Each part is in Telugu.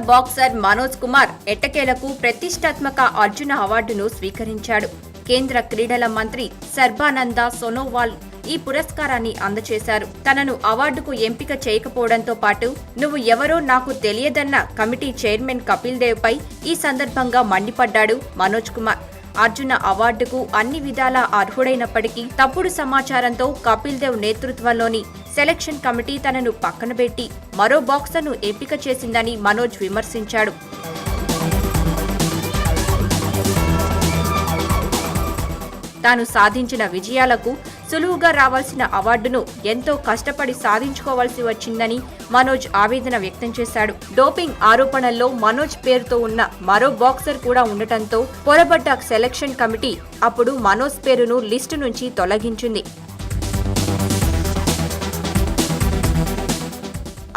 బాక్సర్ మనోజ్ కుమార్ ఎట్టకేలకు ప్రతిష్టాత్మక అర్జున అవార్డును స్వీకరించాడు. కేంద్ర క్రీడల మంత్రి సర్బానంద సోనోవాల్ ఈ పురస్కారాన్ని అందజేశారు. తనను అవార్డుకు ఎంపిక చేయకపోవడంతో పాటు నువ్వు ఎవరో నాకు తెలియదన్న కమిటీ చైర్మన్ కపిల్ దేవ్ పై ఈ సందర్భంగా మండిపడ్డాడు మనోజ్ కుమార్. అర్జున అవార్డుకు అన్ని విధాలా అర్హుడైనప్పటికీ తప్పుడు సమాచారంతో కపిల్ దేవ్ నేతృత్వంలోని సెలక్షన్ కమిటీ తనను పక్కనబెట్టి మరో బాక్సర్ను ఎంపిక చేసిందని మనోజ్ విమర్శించాడు. తాను సాధించిన విజయాలకు సులువుగా రావాల్సిన అవార్డును ఎంతో కష్టపడి సాధించుకోవాల్సి వచ్చిందని మనోజ్ ఆవేదన వ్యక్తం చేశాడు. డోపింగ్ ఆరోపణల్లో మనోజ్ పేరుతో ఉన్న మరో బాక్సర్ కూడా ఉండటంతో పొరబడ్డ సెలక్షన్ కమిటీ అప్పుడు మనోజ్ పేరును లిస్టు నుంచి తొలగించింది.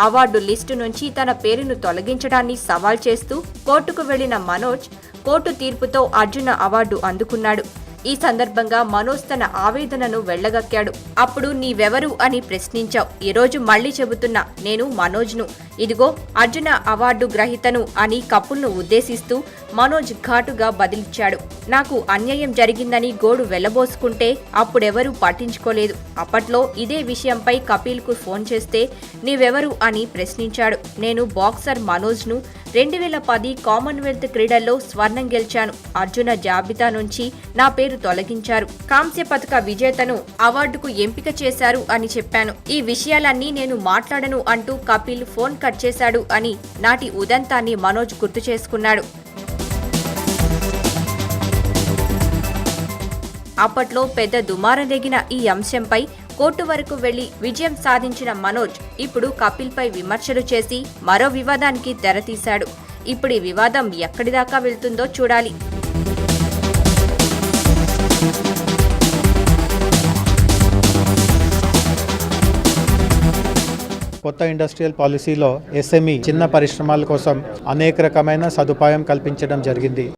అవార్డు లిస్టు నుంచి తన పేరును తొలగించడాన్ని సవాల్ చేస్తూ కోర్టుకు వెళ్లిన మనోజ్ కోర్టు తీర్పుతో అర్జున అవార్డు అందుకున్నాడు. ఈ సందర్భంగా మనోజ్ తన ఆవేదనను వెళ్లగక్కాడు. అప్పుడు నీవెవరు అని ప్రశ్నించావు. ఈరోజు మళ్లీ చెబుతున్నా, నేను మనోజ్ను, ఇదిగో అర్జున అవార్డు గ్రహీతను అని కపుల్ను ఉద్దేశిస్తూ మనోజ్ ఘాటుగా బదిలిచ్చాడు. నాకు అన్యాయం జరిగిందని గోడు వెళ్లబోసుకుంటే అప్పుడెవరూ పట్టించుకోలేదు. అప్పట్లో ఇదే విషయంపై కపిల్కు ఫోన్ చేస్తే నీవెవరు అని ప్రశ్నించాడు. నేను బాక్సర్ మనోజ్ను, 2010 కామన్వెల్త్ క్రీడల్లో స్వర్ణం గెలిచాను. అర్జున జాబితా నుంచి నా పేరు తొలగించారు. కాంస్య పతక విజేతను అవార్డుకు ఎంపిక చేశారు అని చెప్పాను. ఈ విషయాలన్నీ నేను మాట్లాడను అంటూ కపిల్ ఫోన్ కట్ చేశాడు అని నాటి ఉదంతాన్ని మనోజ్ గుర్తు చేసుకున్నాడు. అప్పట్లో పెద్ద దుమారం రేగిన ఈ అంశంపై కోర్టు వరకు వెళ్లి విజయం సాధించిన మనోజ్ ఇప్పుడు కపిల్పై విమర్శలు చేసి మరో వివాదానికి తెరతీశాడు. ఇప్పుడు ఈ వివాదం ఎక్కడిదాకా వెళ్తుందో చూడాలి. కొత్త ఇండస్ట్రియల్ పాలసీలో ఎస్ఎంఈ చిన్న పరిశ్రమల కోసం అనేక రకమైన సదుపాయం కల్పించడం జరిగింది.